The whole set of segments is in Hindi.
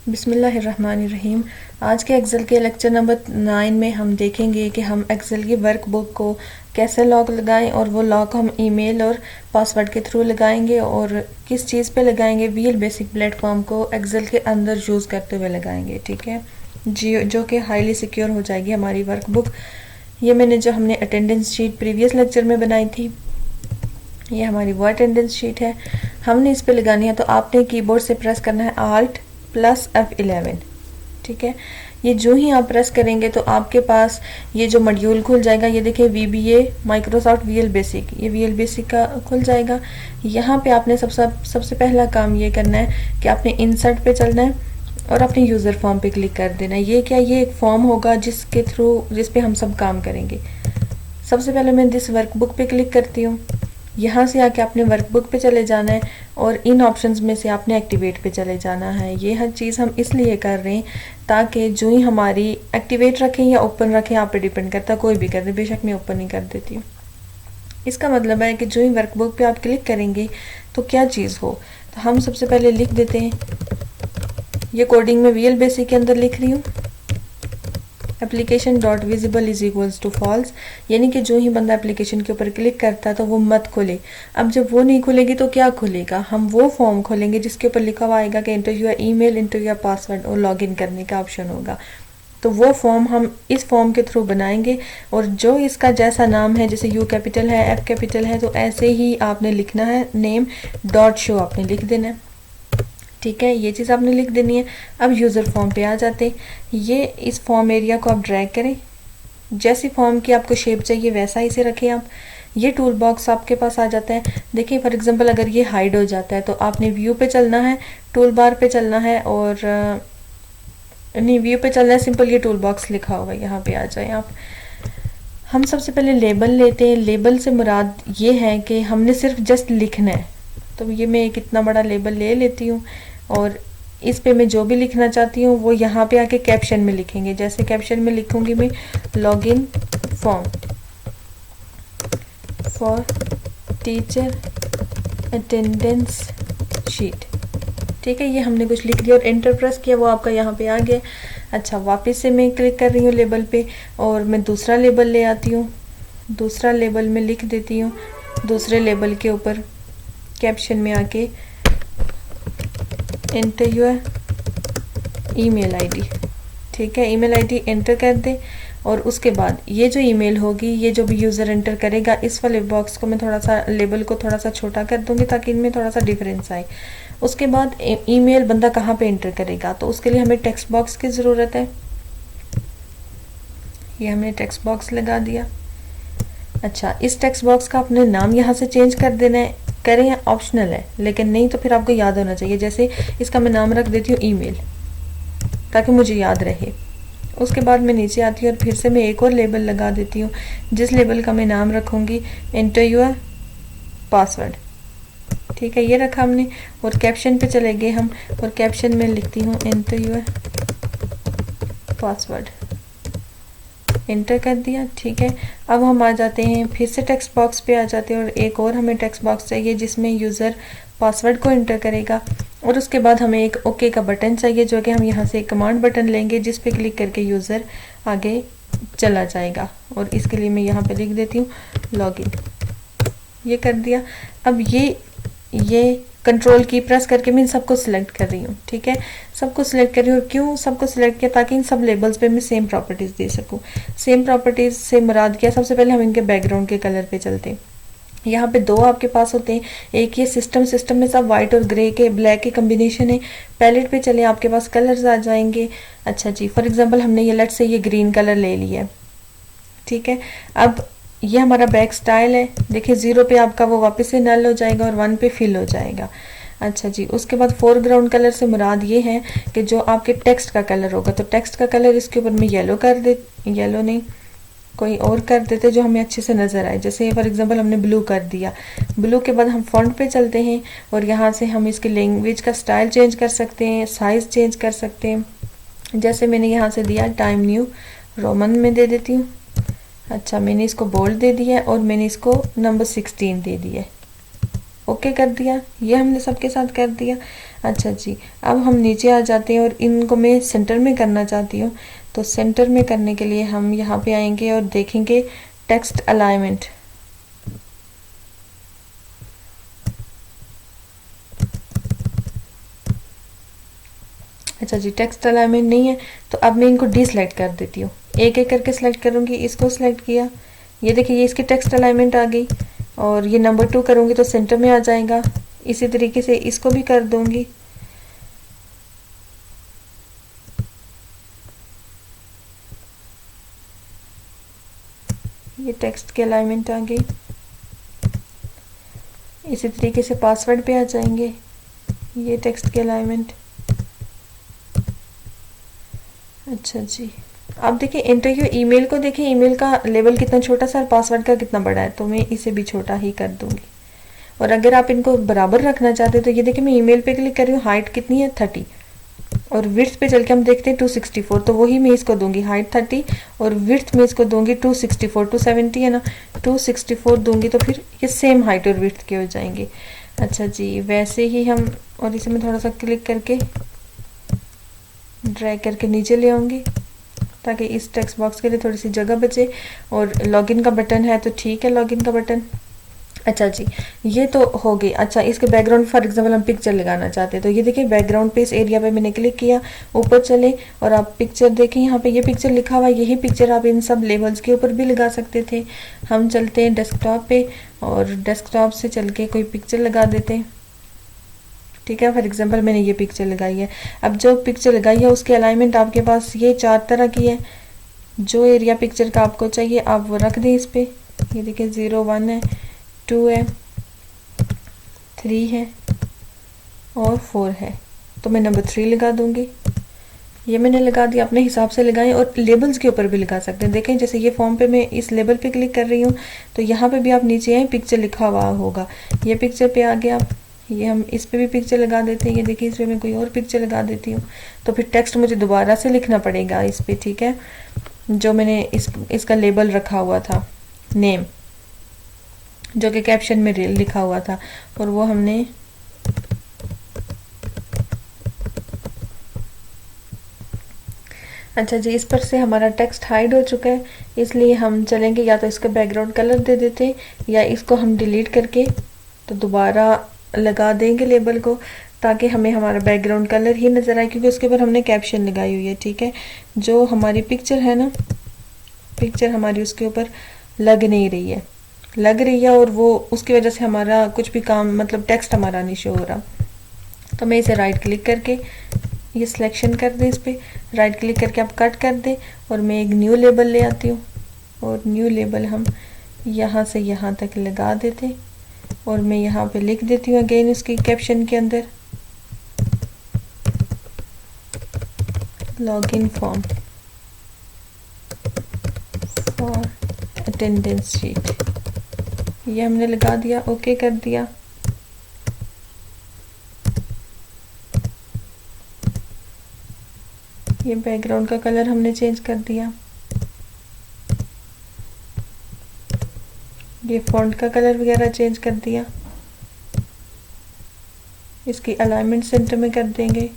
बिस्मिल्लाहिर्रहमानिर्रहीम। आज के एक्सेल के लेक्चर नंबर 9 में हम देखेंगे कि हम एक्सेल की वर्कबुक को कैसे लॉक लगाएं और वो लॉक हम ईमेल और पासवर्ड के थ्रू लगाएंगे और किस चीज़ पे लगाएंगे। वीएल बेसिक प्लेटफॉर्म को एक्सेल के अंदर यूज़ करते हुए लगाएंगे, ठीक है जी, जो कि हाईली सिक्योर हो जाएगी हमारी वर्कबुक। ये मैंने जो हमने अटेंडेंस शीट प्रीवियस लेक्चर में बनाई थी, ये हमारी वो अटेंडेंस शीट है। हमने इस पे लगानी है तो आपने कीबोर्ड से प्रेस करना है Alt+F11, ठीक है। ये जो ही आप प्रेस करेंगे तो आपके पास ये जो मॉड्यूल खुल जाएगा। ये देखिए VBA माइक्रोसॉफ्ट वीएल बेसिक, ये वीएल बेसिक का खुल जाएगा। यहाँ पे आपने सबसे पहला काम ये करना है कि आपने इंसर्ट पे चलना है और अपने यूज़र फॉर्म पे क्लिक कर देना है। ये क्या, ये एक फॉर्म होगा जिस पे हम सब काम करेंगे। सबसे पहले मैं दिस वर्कबुक पे क्लिक करती हूँ। यहाँ से आके आपने वर्कबुक पे चले जाना है और इन ऑप्शंस में से आपने एक्टिवेट पे चले जाना है। ये हर चीज़ हम इसलिए कर रहे हैं ताकि जो ही हमारी एक्टिवेट रखें या ओपन रखें, आप पे डिपेंड करता है, कोई भी कर दे। बेशक मैं ओपन ही कर देती हूँ। इसका मतलब है कि जो ही वर्कबुक पे आप क्लिक करेंगे तो क्या चीज़ हो। तो हम सबसे पहले लिख देते हैं, ये कोडिंग में वीएल बेसिक के अंदर लिख रही हूँ, application dot visible is equals to false, यानी कि जो ही बंदा एप्लीकेशन के ऊपर क्लिक करता है तो वो मत खुले। अब जब वो नहीं खुलेगी तो क्या खुलेगा, हम वो फॉर्म खोलेंगे जिसके ऊपर लिखा हुआ आएगा कि inter your email, inter your password और लॉगिन करने का ऑप्शन होगा। तो वो फॉर्म हम इस फॉर्म के थ्रू बनाएंगे और जो इसका जैसा नाम है, जैसे यू कैपिटल है, एफ कैपिटल है, तो ऐसे ही आपने लिखना है, नेम डॉट शो आपने लिख देना है, ठीक है। ये चीज़ आपने लिख देनी है। अब यूज़र फॉर्म पे आ जाते हैं। ये इस फॉर्म एरिया को आप ड्रैग करें, जैसी फॉर्म की आपको शेप चाहिए वैसा इसे रखें आप। ये टूल बॉक्स आपके पास आ जाता है। देखिए फॉर एग्जांपल अगर ये हाइड हो जाता है तो आपने व्यू पे चलना है, टूल बार पे चलना है और नहीं, व्यू पे चलना है, सिंपल ये टूल बॉक्स लिखा होगा, यहाँ पे आ जाए आप। हम सबसे पहले लेबल लेते हैं। लेबल से मुराद ये है कि हमने सिर्फ जस्ट लिखना है। तो ये मैं एक इतना बड़ा लेबल ले लेती हूँ और इस पे मैं जो भी लिखना चाहती हूँ वो यहाँ पे आके कैप्शन में लिखेंगे। जैसे कैप्शन में लिखूंगी मैं login form for teacher attendance sheet, ठीक है। ये हमने कुछ लिख दिया और एंटर प्रेस किया, वो आपका यहाँ पे आ गया। अच्छा, वापस से मैं क्लिक कर रही हूँ लेबल पे और मैं दूसरा लेबल ले आती हूँ। दूसरा लेबल में लिख देती हूँ, दूसरे लेबल के ऊपर कैप्शन में आके एंटर योर ईमेल आईडी, ठीक है। ईमेल आईडी एंटर कर दे और उसके बाद ये जो ईमेल होगी, ये जो भी यूज़र एंटर करेगा, इस वाले बॉक्स को मैं थोड़ा सा, लेबल को थोड़ा सा छोटा कर दूंगी ताकि इनमें थोड़ा सा डिफरेंस आए। उसके बाद ईमेल बंदा कहाँ पे एंटर करेगा, तो उसके लिए हमें टेक्स्ट बॉक्स की ज़रूरत है। ये हमने टेक्स्ट बॉक्स लगा दिया। अच्छा, इस टेक्स्ट बॉक्स का अपने नाम यहाँ से चेंज कर देना है, करें ऑप्शनल है, लेकिन नहीं तो फिर आपको याद होना चाहिए। जैसे इसका मैं नाम रख देती हूँ ईमेल, ताकि मुझे याद रहे। उसके बाद मैं नीचे आती हूँ और फिर से मैं एक और लेबल लगा देती हूँ, जिस लेबल का मैं नाम रखूँगी एंटर योर पासवर्ड, ठीक है। ये रखा हमने और कैप्शन पे चले गए हम और कैप्शन में लिखती हूँ एंटर योर पासवर्ड, एंटर कर दिया, ठीक है। अब हम आ जाते हैं, फिर से टेक्स्ट बॉक्स पे आ जाते हैं और एक और हमें टेक्स्ट बॉक्स चाहिए जिसमें यूज़र पासवर्ड को एंटर करेगा और उसके बाद हमें एक ओके का बटन चाहिए, जो कि हम यहाँ से एक कमांड बटन लेंगे जिस पे क्लिक करके यूज़र आगे चला जाएगा और इसके लिए मैं यहाँ पे लिख देती हूँ लॉगिन। ये कर दिया। अब ये कंट्रोल की प्रेस करके मैं इन सबको सिलेक्ट कर रही हूँ, ठीक है। सबको सिलेक्ट कर रही हूँ और क्यों सबको सिलेक्ट किया, ताकि इन सब लेबल्स पे मैं सेम प्रॉपर्टीज़ दे सकूँ। सेम प्रॉपर्टीज़ से मुराद क्या, सबसे पहले हम इनके बैकग्राउंड के कलर पे चलते हैं। यहाँ पे दो आपके पास होते हैं, एक ये सिस्टम में सब वाइट और ग्रे के, ब्लैक के कम्बिनेशन है। पैलेट पे चले, आपके पास कलर्स आ जाएंगे। अच्छा जी, फॉर एग्जाम्पल हमने ये लेट से ये ग्रीन कलर ले लिया, ठीक है। अब ये हमारा बैक स्टाइल है। देखिए 0 पे आपका वो वापस से नल हो जाएगा और 1 पे फिल हो जाएगा। अच्छा जी, उसके बाद फोरग्राउंड कलर से मुराद ये है कि जो आपके टेक्स्ट का कलर होगा, तो टेक्स्ट का कलर इसके ऊपर मैं येलो कर दे, येलो नहीं कोई और कर देते जो हमें अच्छे से नज़र आए। जैसे फॉर एग्जांपल हमने ब्लू कर दिया। ब्लू के बाद हम फॉन्ट पे चलते हैं और यहाँ से हम इसके लैंग्वेज का स्टाइल चेंज कर सकते हैं, साइज़ चेंज कर सकते हैं। जैसे मैंने यहाँ से दिया टाइम न्यू रोमन में दे देती हूँ। अच्छा, मैंने इसको बोल्ड दे दिया और मैंने इसको नंबर 16 दे दिया, ओके कर दिया, ये हमने सबके साथ कर दिया। अच्छा जी, अब हम नीचे आ जाते हैं और इनको मैं सेंटर में करना चाहती हूँ। तो सेंटर में करने के लिए हम यहाँ पे आएंगे और देखेंगे टेक्स्ट अलाइनमेंट। अच्छा जी, टेक्स्ट अलाइनमेंट नहीं है, तो अब मैं इनको डीसेलेक्ट कर देती हूँ। एक एक करके सिलेक्ट करूँगी। इसको सिलेक्ट किया, ये देखिए ये इसकी टेक्स्ट अलाइनमेंट आ गई। और ये नंबर 2 करूँगी तो सेंटर में आ जाएगा। इसी तरीके से इसको भी कर दूँगी। ये टेक्स्ट की अलाइनमेंट आ गई। इसी तरीके से पासवर्ड पे आ जाएंगे, ये टेक्स्ट की अलाइनमेंट। अच्छा जी, आप देखिए इंटरव्यू ईमेल को देखिए, ईमेल का लेवल कितना छोटा सा और पासवर्ड का कितना बड़ा है, तो मैं इसे भी छोटा ही कर दूंगी। और अगर आप इनको बराबर रखना चाहते हैं तो ये देखिए मैं ईमेल पे क्लिक कर रही हूँ, हाइट कितनी है 30, और विड्थ पे चल के हम देखते हैं 264, तो वही मैं इसको दूंगी, हाइट 30 और विड्थ में इसको दूंगी 264। 270 है ना, 264 दूंगी तो फिर ये सेम हाइट और विड्थ के हो जाएंगे। अच्छा जी, वैसे ही हम, और इसे मैं थोड़ा सा क्लिक करके ड्रैग करके नीचे ले आऊंगी ताकि इस टेक्स्ट बॉक्स के लिए थोड़ी सी जगह बचे। और लॉगिन का बटन है तो ठीक है, लॉगिन का बटन। अच्छा जी, ये तो हो गई। अच्छा, इसके बैकग्राउंड फॉर एग्जांपल हम पिक्चर लगाना चाहते हैं, तो ये देखिए बैकग्राउंड पे इस एरिया पे मैंने क्लिक किया, ऊपर चले और आप पिक्चर देखें, यहाँ पे ये पिक्चर लिखा हुआ है। यही पिक्चर आप इन सब लेबल्स के ऊपर भी लगा सकते थे। हम चलते हैं डेस्कटॉप पे और डेस्कटॉप से चल के कोई पिक्चर लगा देते हैं। ठीक है, फॉर एग्जांपल मैंने ये पिक्चर लगाई है। अब जो पिक्चर लगाई है उसकी अलाइनमेंट आपके पास ये 4 तरह की है। जो एरिया पिक्चर का आपको चाहिए आप वो रख दें इस पे। ये देखिए 0, 1 है, 2 है, 3 है और 4 है, तो मैं नंबर 3 लगा दूंगी। ये मैंने लगा दिया, अपने हिसाब से लगाएं। और लेबल्स के ऊपर भी लगा सकते हैं। देखें जैसे ये फॉर्म पे मैं इस लेबल पे क्लिक कर रही हूँ, तो यहाँ पे भी आप नीचे आए पिक्चर लिखा हुआ होगा, ये पिक्चर पे आ गया। ये हम इस पे भी पिक्चर लगा देते हैं। ये देखिए इस पे मैं कोई और पिक्चर लगा देती हूँ, तो फिर टेक्स्ट मुझे दोबारा से लिखना पड़ेगा इस पे। ठीक है, जो मैंने इसका लेबल रखा हुआ था, नेम, जो कि कैप्शन में लिखा हुआ था, और वो हमने अच्छा जी, इस पर से हमारा टेक्स्ट हाइड हो चुका है, इसलिए हम चलेंगे या तो इसका बैकग्राउंड कलर दे देते हैं या इसको हम डिलीट करके तो दोबारा लगा देंगे लेबल को, ताकि हमें हमारा बैकग्राउंड कलर ही नज़र आए, क्योंकि उसके ऊपर हमने कैप्शन लगाई हुई है। ठीक है, जो हमारी पिक्चर है ना, पिक्चर हमारी उसके ऊपर लग नहीं रही है, लग रही है, और वो उसकी वजह से हमारा कुछ भी काम, मतलब टेक्स्ट हमारा नहीं शो हो रहा। तो मैं इसे राइट क्लिक करके ये सिलेक्शन कर दें, इस पर राइट क्लिक करके आप कट कर दें, और मैं एक न्यू लेबल ले आती हूँ और न्यू लेबल हम यहाँ से यहाँ तक लगा देते, और मैं यहाँ पे लिख देती हूँ अगेन इसकी कैप्शन के अंदर, login form for attendance sheet. ये हमने लगा दिया, ओके कर दिया। ये बैकग्राउंड का कलर हमने चेंज कर दिया, ये फॉन्ट का कलर वगैरह चेंज कर दिया, इसकी अलाइनमेंट सेंटर में कर देंगे।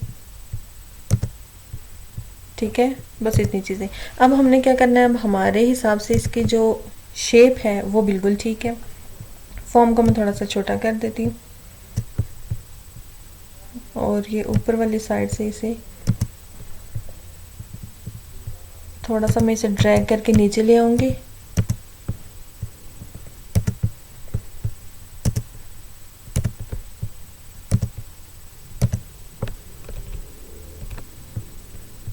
ठीक है, बस इतनी चीज़ें। अब हमने क्या करना है, अब हमारे हिसाब से इसकी जो शेप है वो बिल्कुल ठीक है। फॉर्म को मैं थोड़ा सा छोटा कर देती हूँ और ये ऊपर वाली साइड से इसे थोड़ा सा मैं इसे ड्रैग करके नीचे ले आऊंगी।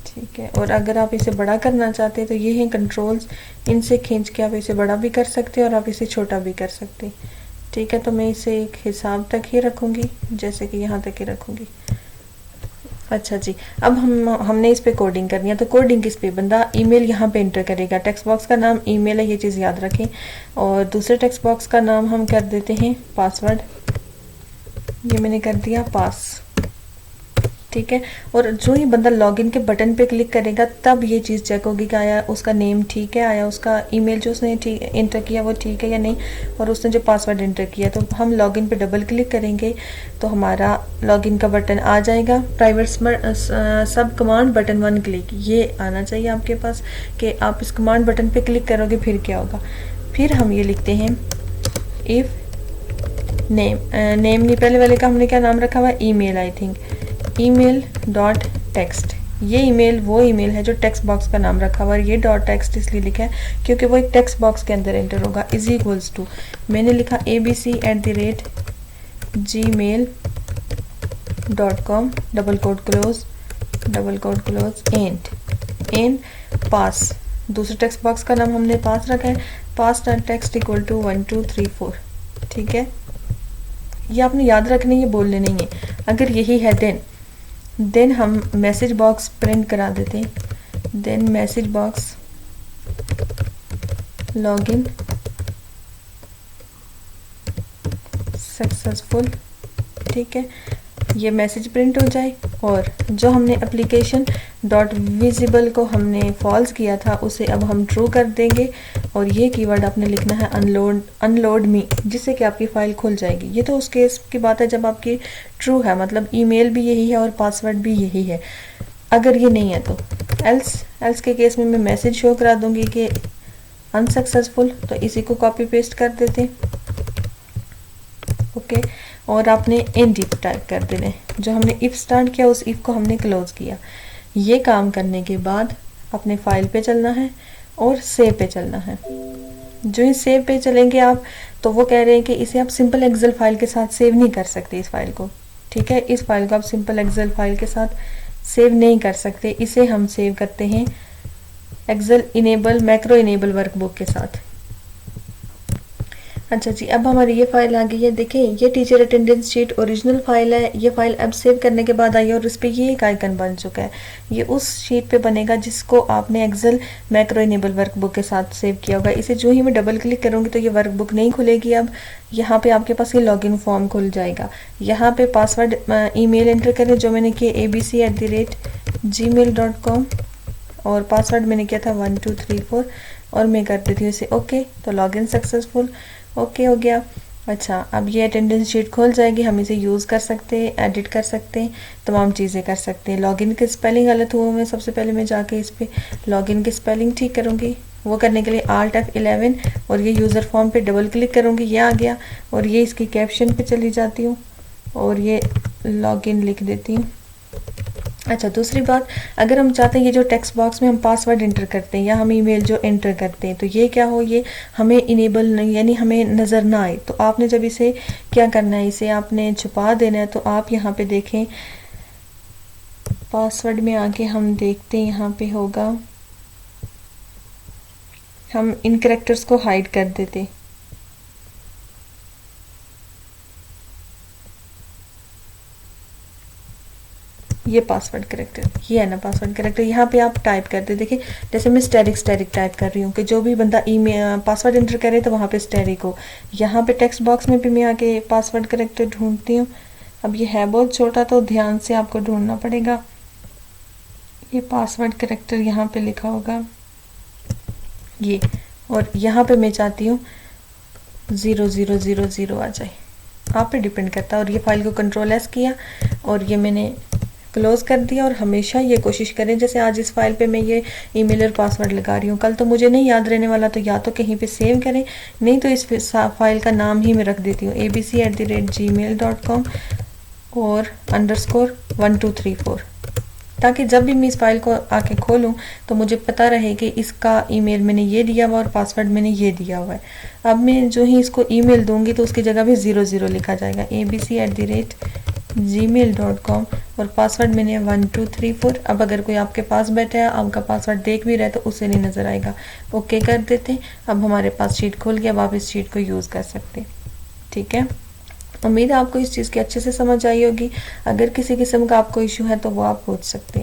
ठीक है, और अगर आप इसे बड़ा करना चाहते हैं तो ये हैं कंट्रोल्स, इनसे खींच के आप इसे बड़ा भी कर सकते हैं और आप इसे छोटा भी कर सकते हैं। ठीक है, तो मैं इसे एक हिसाब तक ही रखूँगी, जैसे कि यहाँ तक ही रखूँगी। अच्छा जी, अब हमने इस पे कोडिंग करनी है, तो कोडिंग किस पे, बंदा ईमेल यहाँ पे एंटर करेगा। टेक्स्ट बॉक्स का नाम ईमेल है, ये चीज़ याद रखें। और दूसरे टेक्स्ट बॉक्स का नाम हम कर देते हैं पासवर्ड। ये मैंने कर दिया पास। ठीक है। और जो ही बंदा लॉगिन के बटन पे क्लिक करेगा तब ये चीज़ चेक होगी कि आया उसका नेम ठीक है, आया उसका ईमेल जो उसने ठीक इंटर किया वो ठीक है या नहीं, और उसने जो पासवर्ड इंटर किया। तो हम लॉगिन पे डबल क्लिक करेंगे तो हमारा लॉगिन का बटन आ जाएगा, प्राइवेट सब कमांड बटन 1 क्लिक, ये आना चाहिए आपके पास कि आप इस कमांड बटन पे क्लिक करोगे फिर क्या होगा। फिर हम ये लिखते हैं इफ़ नेम, नेम नहीं, पहले वाले का हमने क्या नाम रखा हुआ है, email, I think email dot text. ये ईमेल वो ईमेल है जो टेक्स्ट बॉक्स का नाम रखा हुआ है। ये डॉट टेक्स्ट इसलिए लिखा है क्योंकि वो एक टेक्स्ट बॉक्स के अंदर एंटर होगा। इज इक्वल्स टू, मैंने लिखा abc@gmail.com double quote close and pass, दूसरे टेक्स्ट बॉक्स का नाम हमने पास रखा है, pass dot text equal to 1 2 3 4। ठीक है, ये आपने याद रखने, ये बोलने नहीं है। अगर यही है देन हम मैसेज बॉक्स प्रिंट करा देते हैं, then message box login successful. ठीक है, ये मैसेज प्रिंट हो जाए और जो हमने एप्लीकेशन डॉट विजिबल को हमने फॉल्स किया था उसे अब हम ट्रू कर देंगे और ये कीवर्ड आपने लिखना है अनलोड मी, जिससे कि आपकी फ़ाइल खुल जाएगी। ये तो उस केस की बात है जब आपकी ट्रू है, मतलब ईमेल भी यही है और पासवर्ड भी यही है। अगर ये नहीं है तो एल्स के केस में मैं मैसेज शो करा दूंगी कि अनसक्सेसफुल, तो इसी को कॉपी पेस्ट कर देते। ओके, और आपने एंड इफ टाइप कर देना है, जो हमने इफ स्टार्ट किया उस इफ को हमने क्लोज किया। ये काम करने के बाद अपने फाइल पे चलना है और सेव पे चलना है। जो ही सेव पे चलेंगे आप तो वो कह रहे हैं कि इसे आप सिंपल एक्सेल फाइल के साथ सेव नहीं कर सकते इस फाइल को। ठीक है, इस फाइल को आप सिंपल एक्सेल फाइल के साथ सेव नहीं कर सकते, इसे हम सेव करते हैं Excel enable macro enable workbook के साथ। अच्छा जी, अब हमारी ये फाइल आ गई है। देखें, ये teacher attendance sheet original file है। ये फाइल अब सेव करने के बाद आई है और इस पर ये एक आइकन बन चुका है। ये उस शीट पे बनेगा जिसको आपने एक्सेल मैक्रो इनेबल वर्कबुक के साथ सेव किया होगा। इसे जो ही मैं डबल क्लिक करूँगी तो ये वर्कबुक नहीं खुलेगी। अब यहाँ पे आपके पास ये लॉगिन फॉर्म खुल जाएगा। यहाँ पे पासवर्ड ईमेल एंटर करें जो मैंने किया abc@gmail.com और पासवर्ड मैंने किया था 1 2 3 4 और मैं कर देती हूँ इसे ओके। तो लॉगिन सक्सेसफुल ओके हो गया। अच्छा, अब ये अटेंडेंस शीट खोल जाएगी, हम इसे यूज़ कर सकते हैं, एडिट कर सकते हैं, तमाम चीज़ें कर सकते हैं। लॉगिन के स्पेलिंग गलत हुए हैं, सबसे पहले मैं जाके इस पर लॉगिन की स्पेलिंग ठीक करूँगी। वो करने के लिए Alt F11 और ये यूज़र फॉर्म पे डबल क्लिक करूँगी, ये आ गया। और ये इसकी कैप्शन पे चली जाती हूँ और ये लॉगिन लिख देती हूँ। अच्छा, दूसरी बात, अगर हम चाहते हैं ये जो टेक्स्ट बॉक्स में हम पासवर्ड इंटर करते हैं या हम ईमेल जो इंटर करते हैं तो ये क्या हो, ये हमें इनेबल नहीं, यानी हमें नज़र ना आए। तो आपने जब इसे क्या करना है, इसे आपने छुपा देना है। तो आप यहाँ पे देखें, पासवर्ड में आके हम देखते हैं, यहाँ पे होगा, हम इन कैरेक्टर्स को हाइड कर देते। ये पासवर्ड कैरेक्टर, ये है ना पासवर्ड कैरेक्टर, यहाँ पे आप टाइप करते। देखिए, जैसे मैं स्टैटिक टाइप कर रही हूँ कि जो भी बंदा ईमेल पासवर्ड एंटर करे तो वहाँ पे स्टैटिक हो। यहाँ पे टेक्स्ट बॉक्स में भी मैं आके पासवर्ड कैरेक्टर ढूंढती हूँ। अब ये है बहुत छोटा तो ध्यान से आपको ढूंढना पड़ेगा। ये पासवर्ड कैरेक्टर यहाँ पे लिखा होगा ये, और यहाँ पे मैं चाहती हूँ 0000 आ जाए, आप पे डिपेंड करता है। और ये फाइल को Ctrl+S किया और ये मैंने क्लोज कर दिया। और हमेशा ये कोशिश करें, जैसे आज इस फाइल पे मैं ये ईमेल और पासवर्ड लगा रही हूँ, कल तो मुझे नहीं याद रहने वाला, तो या तो कहीं पे सेव करें, नहीं तो इस फाइल का नाम ही मैं रख देती हूँ abc@gmail.com और _1 2 3 4, ताकि जब भी मैं इस फाइल को आके खोलूँ तो मुझे पता रहे कि इसका ईमेल मैंने ये दिया हुआ और पासवर्ड मैंने ये दिया हुआ है। अब मैं जो ही इसको ईमेल दूंगी तो उसकी जगह भी 00 लिखा जाएगा, abc@gmail.com और पासवर्ड मैंने 1 2 3 4। अब अगर कोई आपके पास बैठा है, आपका पासवर्ड देख भी रहा है तो उसे नहीं नज़र आएगा। ओके कर देते। अब हमारे पास शीट खोल गया, अब आप इस शीट को यूज़ कर सकते हैं। ठीक है, उम्मीद है आपको इस चीज़ की अच्छे से समझ आई होगी। अगर किसी किस्म का आपको इशू है तो वो आप पूछ सकते हैं।